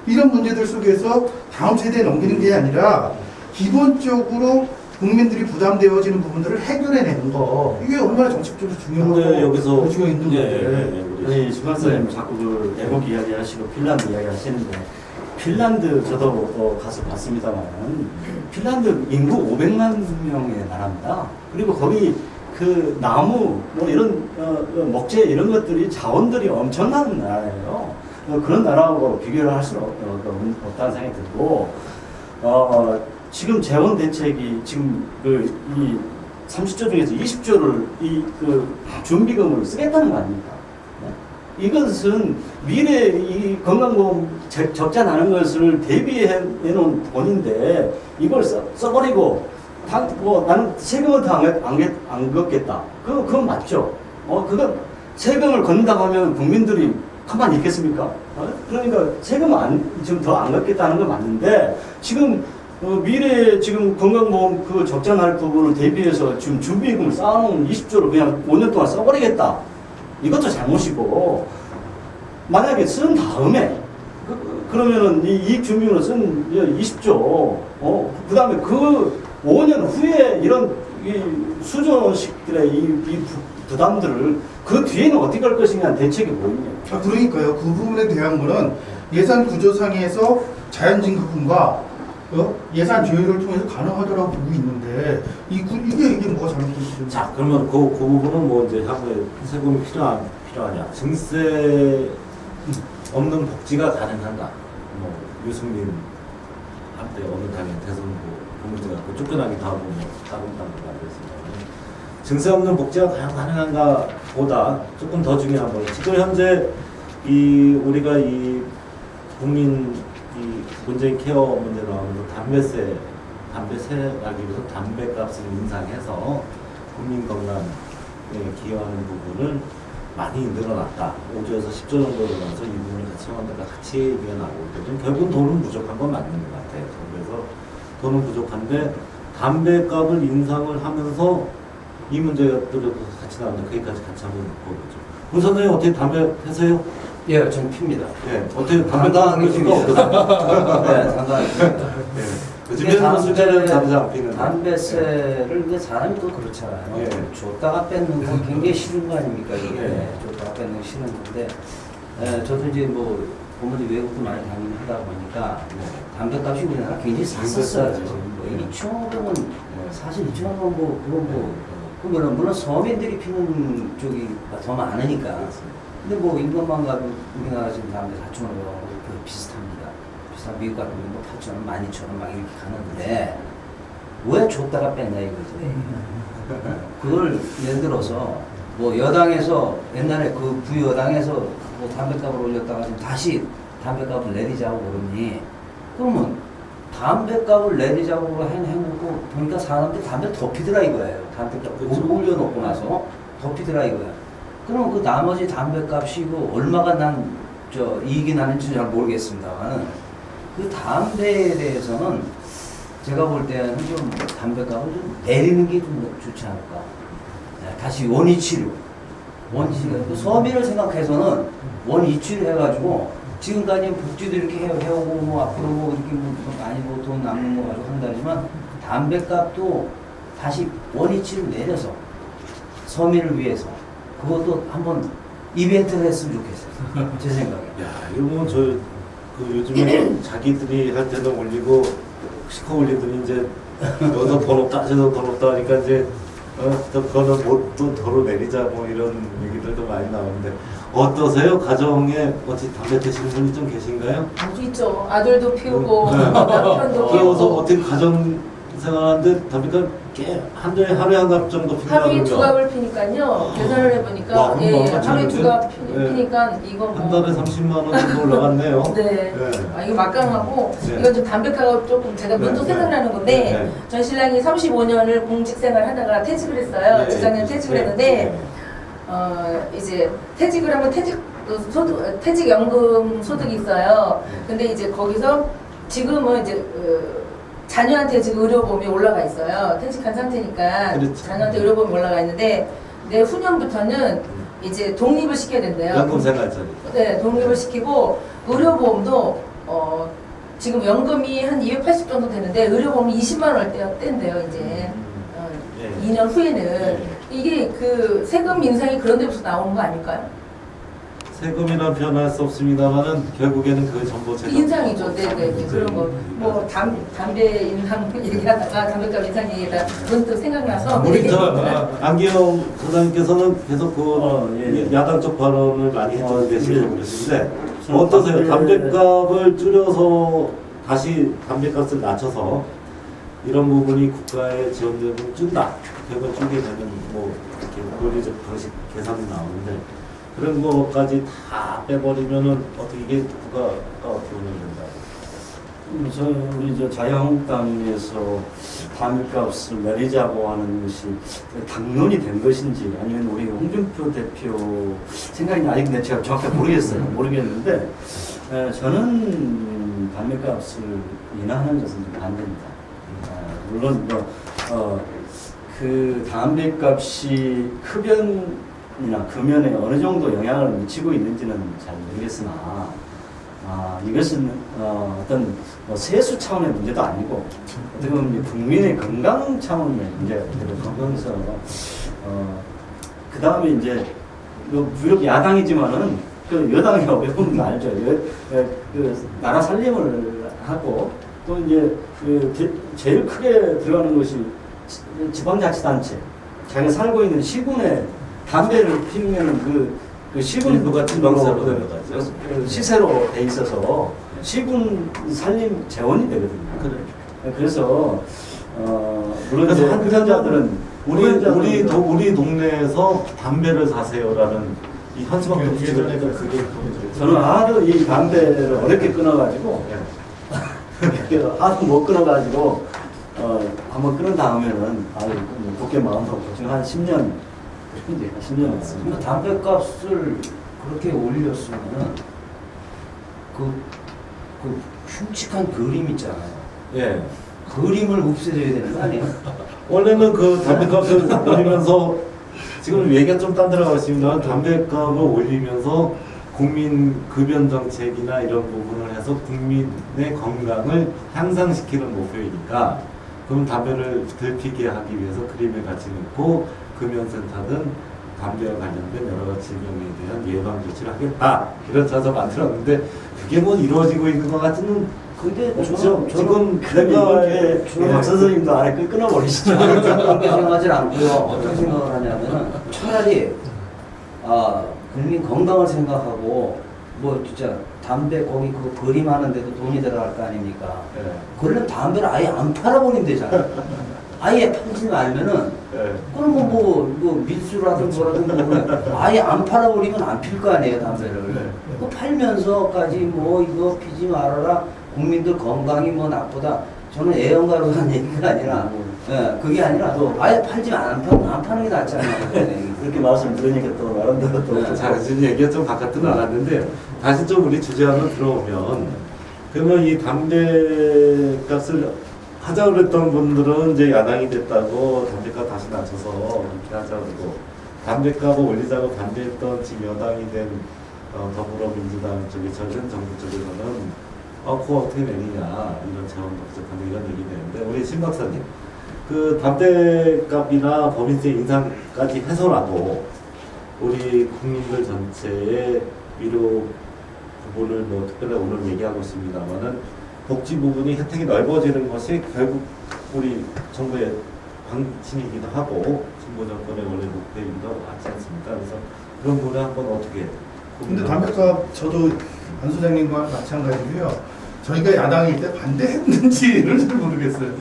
이런 문제들 속에서 다음 세대에 넘기는 게 아니라 기본적으로 국민들이 부담되어지는 부분들을 해결해내는 거 이게 얼마나 정책적으로 중요하고 근데 여기서 가지고 있는 건데 아니 주관사님 자꾸 그 애국 이야기 하시고 핀란드 이야기 하시는데 핀란드 저도 가서 봤습니다만 핀란드 인구 500만 명의 나라입니다. 그리고 거기 그 나무 뭐 이런 목재 이런 것들이 자원들이 엄청난 나라예요. 그런 나라하고 비교를 할 수는 없다는 생각이 들고 지금 재원 대책이 지금 이 30조 중에서 20조를 그 준비금으로 쓰겠다는 거 아닙니까? 이것은 미래 이 건강보험 적자 나는 것을 대비해 놓은 돈인데 이걸 써버리고 나는 세금은 더 안 걷겠다. 그건 맞죠. 그건 세금을 건다고 하면 국민들이 가만히 있겠습니까? 그러니까 세금은 지금 더 안 걷겠다는 건 맞는데 지금 미래에 지금 건강보험 그 적자 날 부분을 대비해서 지금 준비금을 쌓아놓은 20조를 그냥 5년 동안 써버리겠다. 이것도 잘못이고 만약에 쓴 다음에 그러면은 이 이익준비금을 쓴 20조 그 다음에 그 5년 후에 이런 이 수조식들의 이 부담들을 그 뒤에는 어떻게 할 것이냐 대책이 뭐냐. 그러니까요. 그 부분에 대한 거는 예산 구조상에서 자연증가분과 예산 조율을 통해서 가능하다고 보고 있는데 이게 뭐가 잘못됐죠? 자, 그러면 그 부분은 뭐 이제 향후에 세금이 필요하냐? 증세 없는 복지가 가능한가? 뭐 유승민 한때 어느 당의 대선 후보가 쫓겨나기 다음에 다른 당도 말했습니다. 증세 없는 복지가 가능한가 보다 조금 더 중요한 거는 지금 현재 우리가 이 국민 이 문재인 케어 문제 나오면서 담배세라기 위해서 담배값을 인상해서 국민 건강에 기여하는 부분을 많이 늘어났다. 5조에서 10조 정도 늘어나서 이 부분을 청와대가 같이 얘기가 나오고 있거든요. 결국은 돈은 부족한 건 맞는 것 같아요. 그래서 돈은 부족한데 담배값을 인상을 하면서 이 문제들도 같이 나오는데 거기까지 같이 한번 보죠. 문 선생님 어떻게 담배 펴세요? 예, 저는 핍니다. 예, 어떻게 담배 당당하게 피우는 거 핍니다. 없거든요. 네, 당당하게 핍니다. 요즘에는 숫자는 담배 안 피는데. 담배세를 근데 사람이 또 그렇잖아요. 예. 줬다가 뺏는 건 굉장히 싫은 거 아닙니까 이게. 예. 줬다가 뺏는 거 싫은 건데 저도 이제 뭐 보면 외국도 많이 다니고 하다 보니까 담배값이 우리나라 굉장히 쌌었어요. 뭐 2,500원 사실 2,500원 뭐 그건 뭐 물론 서민들이 피는 쪽이 더 많으니까. 근데 뭐 인건만 가도 우리나라 지금 담배 4,500원 비슷합니다. 비슷한 미국 같은 경우 8,000원, 12,000원 막 이렇게 가는데 왜 줬다가 뺐냐 이거지. 그걸 예를 들어서 뭐 여당에서 옛날에 그 부여당에서 뭐 담배값을 올렸다가 지금 다시 담배값을 내리자고 그러니 그러면 담배값을 내리자고 해놓고 보니까 사람들이 담배 더 피더라 이거예요. 담배값 그렇죠. 올려놓고 나서 더 피더라 이거야. 그럼 그 나머지 담배값이고 얼마가 이익이 나는지 잘 모르겠습니다만 그 담배에 대해서는 제가 볼 때는 좀 담배값을 좀 내리는 게 좀 좋지 않을까. 다시 원위치로. 그 서민을 생각해서는 원위치를 해가지고 지금까지 복지도 이렇게 해오고 뭐 앞으로 뭐 이렇게 뭐 많이 뭐 돈 남는 거 가지고 한다지만 담배값도 다시 원위치를 내려서 서민을 위해서 그것도 한번 이벤트를 했으면 좋겠어요. 제 생각에. 야, 이거 뭐 그 요즘에 자기들이 할 때는 올리고 시커 올리더니 이제 여기서 더 높다, 저기서 더 높다 하니까 이제 그거는 또 덜어 내리자 뭐 이런 얘기들도 많이 나오는데 어떠세요? 가정에 어떻게 담배 피시는 분이 좀 계신가요? 아주 있죠. 아들도 피우고 네. 남편도 그래서 피우고 어떻게 가정 생활하는데 담배가 꽤 하루에 한 갑 정도 핀다고요? 하루에 2갑을 피니까요. 계산을 해보니까 와, 예, 금방 하루에 맞추는데? 2갑 네. 피니까 이거 한 뭐 달에 30만 원 정도 올라갔네요. 네. 네. 아, 이거 막강하고 네. 이건 좀 담배가가 조금 제가 문득 네. 생각나는 건데 네. 전 신랑이 35년을 공직 생활 하다가 퇴직을 했어요. 네. 재작년 퇴직을 네. 했는데 이제 퇴직을 하면 퇴직연금 소득이 있어요. 근데 이제 거기서 지금은 이제 자녀한테 지금 의료보험이 올라가 있어요. 퇴직한 상태니까 그렇죠. 자녀한테 의료보험이 올라가 있는데 내후년부터는 이제 독립을 시켜야 된대요. 연금생활자리. 네, 독립을 시키고 의료보험도 지금 연금이 한 280 정도 되는데 의료보험이 20만 원을 뗀대요 이제. 예. 2년 후에는 네. 이게 그 세금 인상이 그런 데서 나오는 거 아닐까요? 세금이란 표현할 수 없습니다만은 결국에는 그 정보 제공. 인상이죠. 네네. 그런 거. 뭐 담배 인상 얘기하다가 담배값 인상 얘기하다 문득 생각나서. 우리 안기영 소장님께서는 계속 예. 야당 쪽 발언을 많이 해주고 계시고 그러시는데 저는 어떠세요? 담배- 담배값을 줄여서 다시 담배값을 낮춰서 이런 부분이 국가의 지원되면 준다. 결국 줄게 되면 뭐 이렇게 논리적 방식 계산이 나오는데 그런 거까지 다 빼버리면은 어떻게 이게 국가가 어떻게 운영된다? 우리 자유한국당에서 담배값을 내리자고 하는 것이 당론이 된 것인지 아니면 우리 홍준표 대표 생각이 아직 제가 정확하게 모르겠는데 저는 담배값을 인하하는 것은 좀 반대입니다. 물론 그 담배값이 흡연이나 금연에 어느 정도 영향을 미치고 있는지는 잘 모르겠으나 이것은 어떤 세수 차원의 문제도 아니고 어떻게 보면 국민의 건강 차원의 문제가 되거든요. 그 다음에 이제 비록 야당이지만은 그 여당의 어려움은 알죠. 그 나라 살림을 하고 또 이제 제일 크게 들어가는 것이 지방자치단체 자기가 살고 있는 시군에 담배를 피우면은 그 시군부가 지방세로 들어가죠. 시세로 돼 있어서 시군 살림 재원이 되거든요. 그래서 물론 이제 그래서 흡연자들은 우리 동네에서 담배를 사세요라는 이 현수막도 붙이고 그게 저는 아주 이 담배를 어렵게 끊어가지고 하도 못 끊어가지고 한번 끊은 다음에는 굳게 마음먹고 지금 한 10년 이제 한 10년 됐습니다. 담배값을 그렇게 올렸으면은 그 흉측한 그림 있잖아요. 예. 그림을 없애줘야 되는 거 아니에요? 원래는 그 담배값을 올리면서 지금 얘기가 좀 딴 데로 가겠습니다만 담배값을 올리면서 국민 급여 정책이나 이런 부분을 해서 국민의 건강을 향상시키는 목표이니까 그럼 담배를 덜 피게 하기 위해서 그림에 같이 넣고 금연센터든 담배와 관련된 여러 가지 질병에 대한 예방 조치를 하겠다 이런 차서 만들었는데 그게 뭐 이루어지고 있는 것 같지는 근데 없죠. 지금 내가 내가 박 선생님도 안에 끊어버리시죠. 그렇게 생각하지 않고요. 어떻게 생각을 하냐면은 차라리 국민 건강을 생각하고 뭐 진짜 담배 거기 그거 그림하는데도 돈이 들어갈 거 아닙니까? 예. 그러면 담배를 아예 안 팔아버리면 되잖아요. 아예 팔지 말면은 예. 그럼 뭐 밀수라든 뭐라든 뭐 아예 안 팔아버리면 안 필 거 아니에요 담배를. 네. 그 팔면서까지 뭐 이거 피지 말아라 국민들 건강이 뭐 나쁘다. 저는 애연가로 한 얘기가 아니라 그게 아니라 아예 팔지 안 파는 게 낫잖아요. 그렇게 말씀 들으니까 또 나름대로 또 자, 지금 얘기가 좀 바깥으로 나갔는데 다시 좀 우리 주제 한번 들어오면 그러면 이 담배값을 하자 그랬던 분들은 이제 야당이 됐다고 담배값 다시 낮춰서 이렇게 하자 그러고 담배값을 올리자고 반대했던 지금 여당이 된 더불어민주당 쪽에 전 정부 쪽에서는 그거 어떻게 내리냐 이런 재원도 부족한데 이런 얘기 되는데 우리 신 박사님 그 담배값이나 법인세 인상까지 해서라도 우리 국민들 전체의 위로 부분을 뭐 특별히 오늘 얘기하고 있습니다만은 복지 부분이 혜택이 넓어지는 것이 결국 우리 정부의 방침이기도 하고 진보 정권의 원래 목표이기도 하지 않습니까? 그래서 그런 부분을 한번 어떻게 근데 담배값 저도 안 소장님과 마찬가지고요. 저희가 야당일 때 반대했는지를 잘 모르겠어요.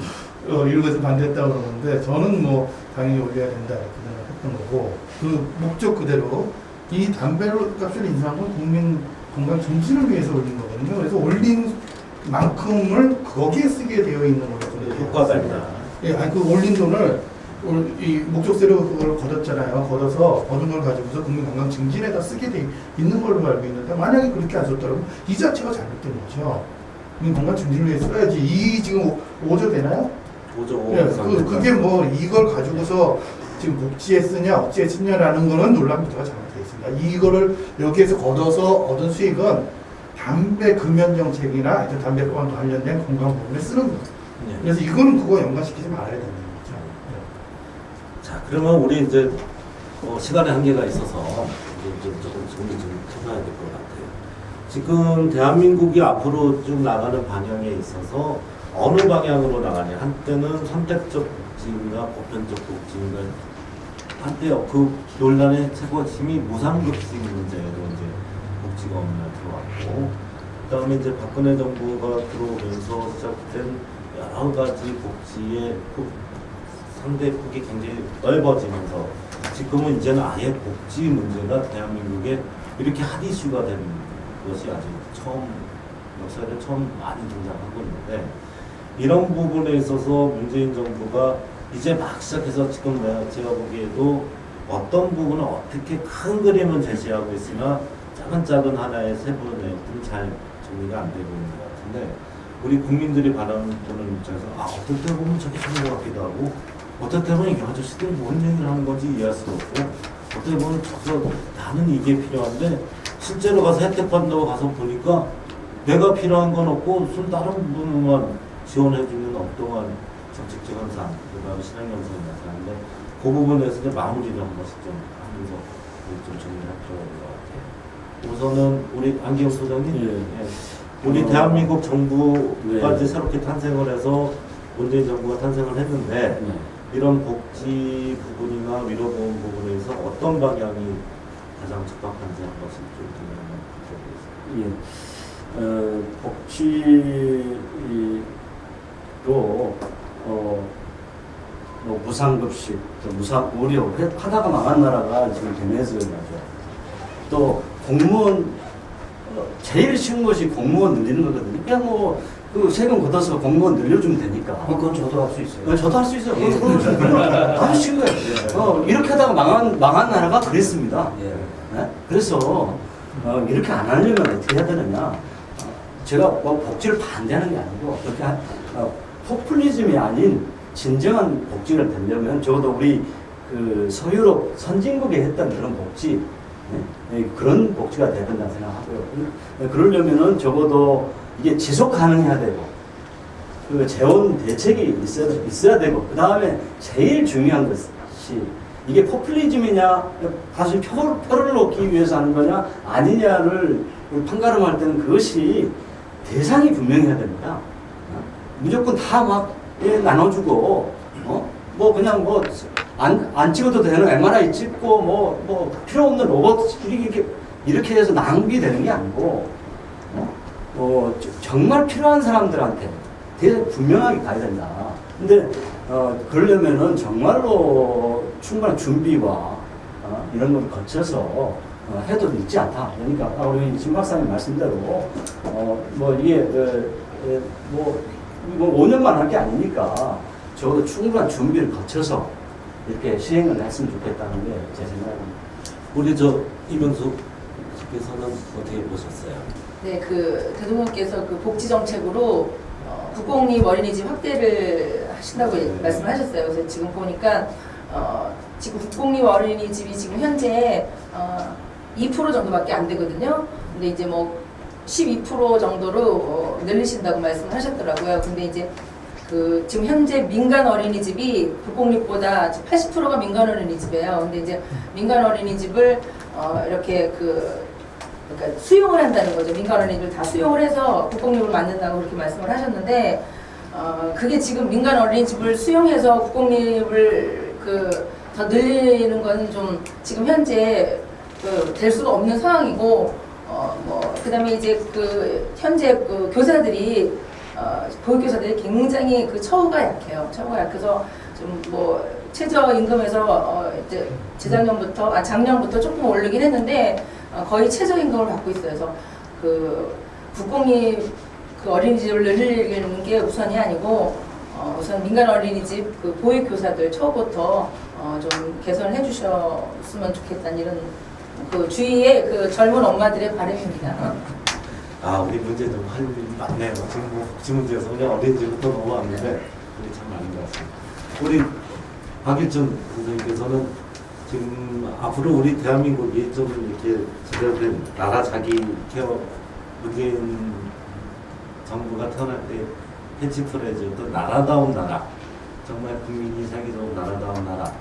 이러고서 반대했다고 그러는데 저는 뭐 당연히 올려야 된다 이렇게 생각했던 거고 그 목적 그대로 이 담배값을 인상한 건 국민 건강 증진을 위해서 올린 거거든요. 그래서 올린 만큼을 거기에 쓰게 되어 있는 거거든요. 효과가 있다. 예, 아니 그 올린 돈을 이 목적세로 그걸 걷었잖아요. 걷어서 얻은 걸 가지고서 국민 건강 증진에다 쓰게 돼 있는 걸로 알고 있는데 만약에 그렇게 안 썼더라면 이 자체가 잘못된 거죠. 국민 건강 증진을 위해 써야지. 이 지금 5조 되나요? 5조 예, 그게 뭐 이걸 가지고서 지금 복지에 쓰냐 어찌에 쓰냐라는 거는 논란부터가 잘못되어 있습니다. 이거를 여기에서 걷어서 얻은 수익은 담배 금연 정책이나 하여튼 담배와 관련된 건강 부분에 쓰는 거예요. 네. 그래서 이거는 그거 연관시키지 말아야 되는 거죠. 자, 그러면 우리 이제 시간의 한계가 있어서 이제 조금 정리 좀 해봐야 될 것 같아요. 지금 대한민국이 앞으로 쭉 나가는 방향에 있어서 어느 방향으로 나가냐? 한때는 선택적 복지인가 보편적 복지인가 한때 그 논란의 최고심이 무상급식 문제로 이제 복지가 어느 날 들어왔고 그다음에 이제 박근혜 정부가 들어오면서 시작된 여러 가지 복지의 상대 폭이 굉장히 넓어지면서 지금은 이제는 아예 복지 문제가 대한민국에 이렇게 핫 이슈가 되는 것이 아직 역사에 처음 많이 등장하고 있는데 이런 부분에 있어서 문재인 정부가 이제 막 시작해서 지금 제가 보기에도 어떤 부분은 어떻게 큰 그림은 제시하고 있으나 작은 하나의 세부 내용들은 잘 정리가 안 되고 있는 것 같은데 우리 국민들이 바라보는 입장에서 어떨 때 보면 저게 좋은 것 같기도 하고 어떨 때 보면 이 아저씨들이 뭔 얘기를 하는 건지 이해할 수가 없고 어떨 때 보면 나는 이게 필요한데 실제로 가서 혜택 받는다고 가서 보니까 내가 필요한 건 없고 다른 부분만 지원해주는 엉뚱한 정책적 현상 그다음에 실행 현상이 나타나는데 그 부분에서 이제 마무리를 한 번씩 좀 하면서 좀 정리할 필요가 있는 것 같아요. 우선은 우리 안기영 소장님 우리 대한민국 정부가 이제 새롭게 탄생을 해서 문재인 정부가 탄생을 했는데 이런 복지 부분이나 위로보험 부분에서 어떤 방향이 가장 적합한지 한 번씩 좀 예. 복지로 뭐 무상급식, 또 무상의료 하다가 망한 나라가 지금 베네수엘라죠. 또 공무원 제일 쉬운 것이 공무원 늘리는 거거든요. 그냥 뭐 그 세금 걷어서 공무원 늘려주면 되니까. 그건 저도 할 수 있어요. 저도 할 수 있어요. 예. 아주 쉬운 거예요. 이렇게 하다가 망한 나라가 그랬습니다. 예. 네? 그래서 이렇게 안 하려면 어떻게 해야 되느냐. 제가 뭐 복지를 반대하는 게 아니고 그렇게 포퓰리즘이 아닌 진정한 복지를 되려면 적어도 우리 그 서유럽 선진국에 했던 그런 복지 그런 복지가 돼야 된다고 생각하고요. 그러려면은 적어도 이게 지속 가능해야 되고 그 재원 대책이 있어야 되고 그 다음에 제일 중요한 것이 이게 포퓰리즘이냐 사실 표를 놓기 위해서 하는 거냐 아니냐를 판가름할 때는 그것이 대상이 분명해야 됩니다. 무조건 다 막 나눠주고 뭐 그냥 안 찍어도 되는 MRI 찍고 뭐 필요 없는 로봇 이렇게 해서 낭비되는 게 아니고 정말 필요한 사람들한테 되게 분명하게 가야 된다. 근데 그러려면은 정말로 충분한 준비와 이런 걸 거쳐서 해도 있지 않다. 그러니까 우리 진 박사님 말씀대로 뭐 이게 뭐 5년만 할 게 아니니까 적어도 충분한 준비를 거쳐서 이렇게 시행을 했으면 좋겠다는 게 제 생각입니다. 우리 이명숙 씨께서는 어떻게 보셨어요? 네, 그 대통령께서 그 복지 정책으로 국공립 어린이집 확대를 하신다고 말씀을 하셨어요. 그래서 지금 보니까 지금 국공립 어린이집이 지금 현재 2% 정도밖에 안 되거든요. 근데 이제 뭐 12% 정도로 늘리신다고 말씀을 하셨더라고요. 근데 이제 그 지금 현재 민간 어린이집이 국공립보다 80%가 민간 어린이집이에요. 근데 이제 민간 어린이집을 이렇게 그러니까 수용을 한다는 거죠. 민간 어린이집을 다 수용을 해서 국공립을 만든다고 그렇게 말씀을 하셨는데 그게 지금 민간 어린이집을 수용해서 국공립을 더 늘리는 거는 좀 지금 현재 될 수가 없는 상황이고 그다음에 이제 현재 교사들이 보육교사들이 굉장히 처우가 약해요. 처우가 약해서 좀 최저임금에서 이제 작년부터 조금 오르긴 했는데 거의 최저임금을 받고 있어요. 그래서 국공립 어린이집을 늘리는 게 우선이 아니고 우선 민간 어린이집 보육교사들 처우부터 좀 개선을 해주셨으면 좋겠다는 이런 주위의 젊은 엄마들의 바람입니다. 우리 문제 좀 할 일이 많네요. 지금 복지 문제에서 그냥 어린이집부터 넘어왔는데 우리 참 많은 것 같습니다. 우리 박일준 선생님께서는 지금 앞으로 우리 대한민국이 좀 이렇게 제대로 된 나라 자기 케어 의료인 정부가 태어날 때 캐치프레이즈였던 나라다운 나라, 정말 국민이 살기 좋은 나라다운 나라,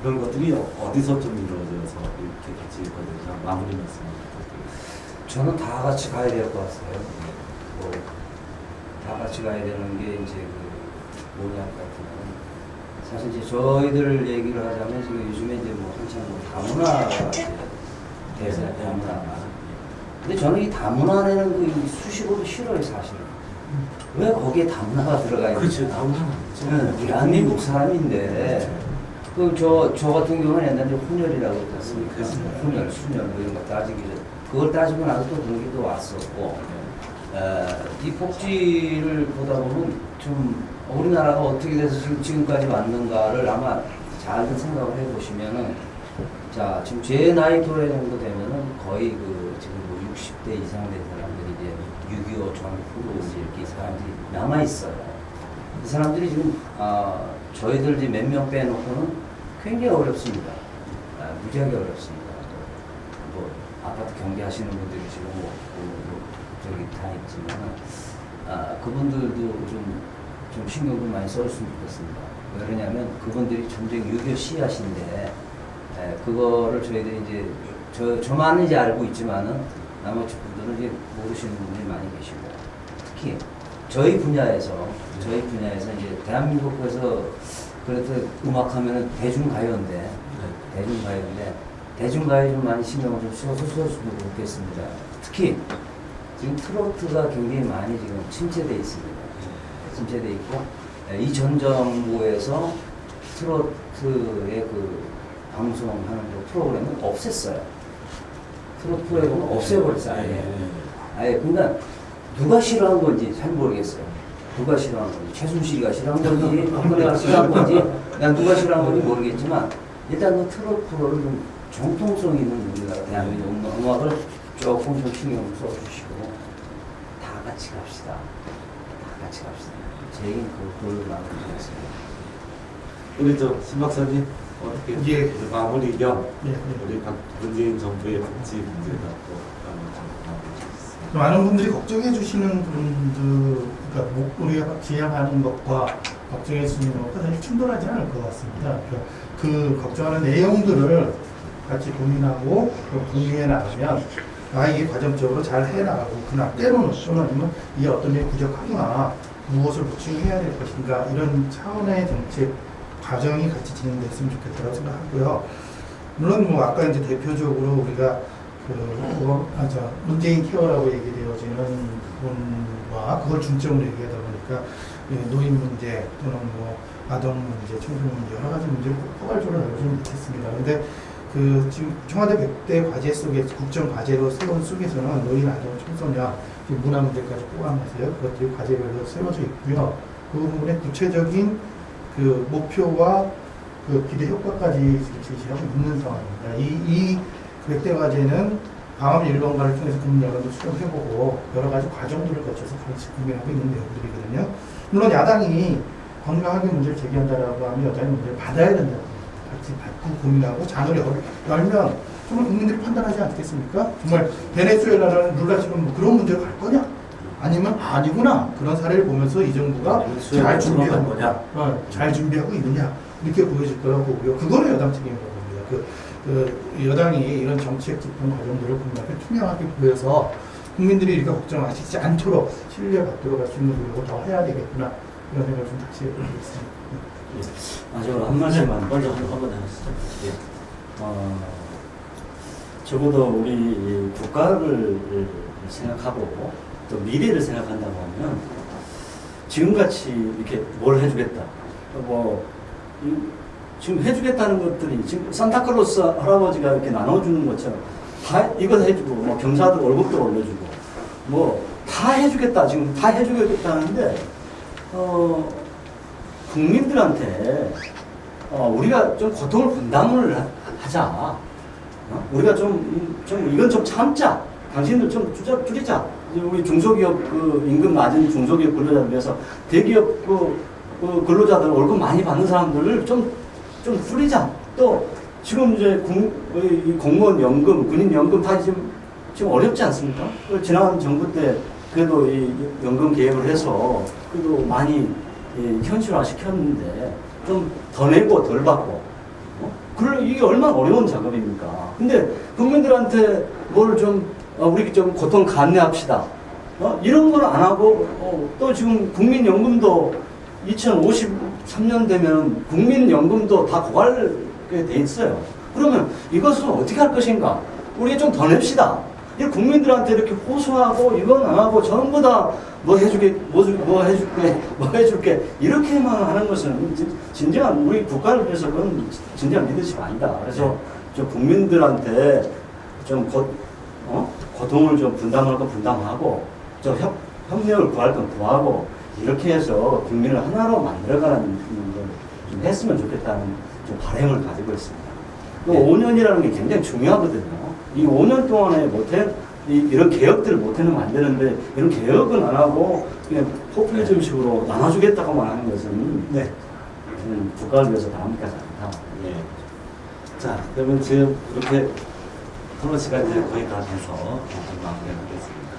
그런 것들이 어디서 좀 이루어져서 이렇게 같이 있거든요. 마무리 말씀 부탁드립니다. 저는 다 같이 가야 될 것 같아요. 다 같이 가야 되는 게 이제 뭐냐 같으면 사실 이제 저희들 얘기를 하자면 지금 요즘에 이제 한참 다문화 대세 다문화. 근데 저는 이 다문화라는 수식어도 싫어요, 사실은. 왜 거기에 다문화가 들어가 있는지. 그렇죠, 다문화. 대한민국 사람인데. 저 같은 경우는 옛날에 혼혈이라고 했지 않습니까? 혼혈, 순혈 뭐 이런 거 따지기 전 그걸 따지고 나서 또 그런 게 또 왔었고 이 복지를 보다 보면 좀 우리나라가 어떻게 돼서 지금까지 왔는가를 아마 잘 생각을 해보시면은 자 지금 제 나이 또래 정도 되면은 거의 지금 60대 이상 된 사람들이 이제 6.25 전후로 이렇게 사람들이 남아 있어요. 이 사람들이 지금 저희들 이제 몇 명 빼놓고는 굉장히 어렵습니다. 무지하게 어렵습니다. 아파트 경비하시는 분들이 지금 저기 다 있지만 그분들도 좀 신경 좀 많이 써줬으면 좋겠습니다. 왜 그러냐면 그분들이 전쟁 유교 씨앗인데 그거를 저희들이 이제 저만은 이제 알고 있지만은 나머지 분들은 이제 모르시는 분들이 많이 계시고 특히 저희 분야에서 이제 대한민국에서 그래도 음악하면은 대중가요인데 대중가요에 좀 많이 신경을 좀 써줬으면 좋겠습니다. 특히 지금 트로트가 굉장히 많이 지금 침체돼 있습니다. 침체돼 있고 이 전 정부에서 트로트의 방송하는 프로그램을 없앴어요. 트로트 프로그램을 없애버렸어요. 아예. 그러니까 누가 싫어한 건지 잘 모르겠어요. 누가 싫어한 건지, 최순실이가 싫어한 건지, 박근혜가 싫어한 건지, 난 누가 싫어한 건지 모르겠지만 일단 그 트롯 프로를 좀 정통성 있는 우리가 대한민국 음악을 조금 더 신경 써주시고 다 같이 갑시다. 다 같이 갑시다. 제 얘기는 그걸로 마무리하겠습니다. 우리 신 박사님 어떻게 예. 마무리 겸 예, 예. 우리 문재인 정부의 복지 문제가 또 마무리 주셨습니다. 많은 분들이 걱정해 주시는 분들, 그러니까 우리가 지향하는 것과 걱정해 주시는 것과 사실 충돌하지 않을 것 같습니다. 그 걱정하는 내용들을 같이 고민하고 공유해 나가면 이게 과정적으로 잘 해 나가고 그러나 때로는 또는 이게 어떤 게 부족하구나 무엇을 보충해야 될 것인가 이런 차원의 정책 과정이 같이 진행됐으면 좋겠다고 생각하고요. 물론 뭐 아까 이제 대표적으로 우리가 문재인 케어라고 얘기되어지는 부분과 그걸 중점으로 얘기하다 보니까 노인 문제 또는 뭐 아동 문제, 청소년 문제 여러 가지 문제를 포괄적으로 다루지는 못했습니다. 그런데 지금 청와대 100대 과제 속에 국정 과제로 세운 속에서는 노인, 아동, 청소년, 문화 문제까지 포함해서요. 그것들이 과제별로 세워져 있고요. 그 부분에 구체적인 그 목표와 그 기대 효과까지 지금 제시하고 있는 상황입니다. 이 100대 과제는 방업 일본가를 통해서 국민여론도 수렴해보고 여러 가지 과정들을 거쳐서 같이 고민하고 있는 내용들이거든요. 물론 야당이 건강하게 문제를 제기한다라고 하면 여당이 문제를 받아야 된다고 같이 받고 고민하고 장을 열면 정말 국민들이 판단하지 않겠습니까? 정말 베네수엘라라는 룰라처럼 뭐 그런 문제로 갈 거냐? 아니면 아니구나 그런 사례를 보면서 이 정부가 잘 준비하고 거냐? 잘 준비하고 있느냐 이렇게 보여질 거라고 보고요. 그거는 여당 책임이라고 봅니다. 여당이 이런 정책 집행 과정들을 분명하게 투명하게 보여서 국민들이 이렇게 걱정하시지 않도록 신뢰받도록 할 수 있는 노력을 더 해야 되겠구나 이런 생각을 좀 다시 해보고 있습니다. 마지막으로 한 말씀만 먼저 한번 해주시죠. 예. 적어도 우리 이 국가를 생각하고 또 미래를 생각한다고 하면 지금같이 이렇게 뭘 해주겠다. 지금 해주겠다는 것들이 지금 산타클로스 할아버지가 이렇게 나눠주는 것처럼 다 이거 해주고 뭐 경사도 월급도 올려주고 뭐 다 해주겠다 지금 다 해주겠다는데 국민들한테 우리가 좀 고통을 분담을 하자. 우리가 좀 이건 좀 참자. 당신들 좀 줄이자. 우리 중소기업 임금 낮은 중소기업 근로자들 위해서 대기업 근로자들 월급 많이 받는 사람들을 좀 줄이자. 또 지금 이제 공무원 연금, 군인 연금 다 지금 어렵지 않습니까? 지난 정부 때 그래도 이 연금 개혁을 해서 그래도 많이 현실화 시켰는데 좀 더 내고 덜 받고 이게 얼마나 어려운 작업입니까? 근데 국민들한테 우리 좀 고통 감내합시다. 이런 걸 안 하고 또 지금 국민연금도 2053년 되면 국민연금도 다 고갈게 돼 있어요. 그러면 이것은 어떻게 할 것인가? 우리가 좀 더 냅시다. 이 국민들한테 이렇게 호소하고 이건 안 하고 전부 다 뭐 해줄게 이렇게만 하는 것은 진정한 우리 국가를 위해서 그건 진정한 리더십 아니다. 그래서 좀 국민들한테 좀 고통을 좀 분담할 건 분담하고 좀 협력을 구할 건 구하고 이렇게 해서 국민을 하나로 만들어가는 걸 좀 했으면 좋겠다는 좀 바람을 가지고 있습니다. 또 5년이라는 게 굉장히 중요하거든요. 이 5년 동안에 이런 개혁들을 못해놓으면 안 되는데 이런 개혁은 안 하고 그냥 포퓰리즘식으로 나눠주겠다고만 하는 것은 국가를 위해서 바람직하지 않다. 예. 자, 그러면 지금 이렇게 토론 시간이 거의 다 돼서 마무리하겠습니다.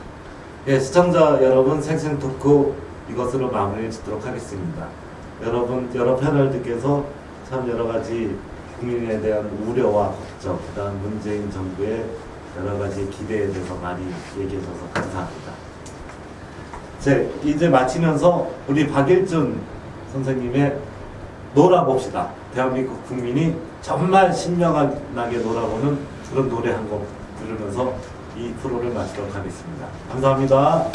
예, 시청자 여러분 생생 토크 이것으로 마무리 짓도록 하겠습니다. 여러 패널들께서 참 여러 가지 국민에 대한 우려와 걱정, 그다음 문재인 정부의 여러 가지 기대에 대해서 많이 얘기해 주셔서 감사합니다. 이제 마치면서 우리 박일준 선생님의 놀아봅시다. 대한민국 국민이 정말 신명나게 놀아보는 그런 노래 한 곡 들으면서 이 프로를 마치도록 하겠습니다. 감사합니다.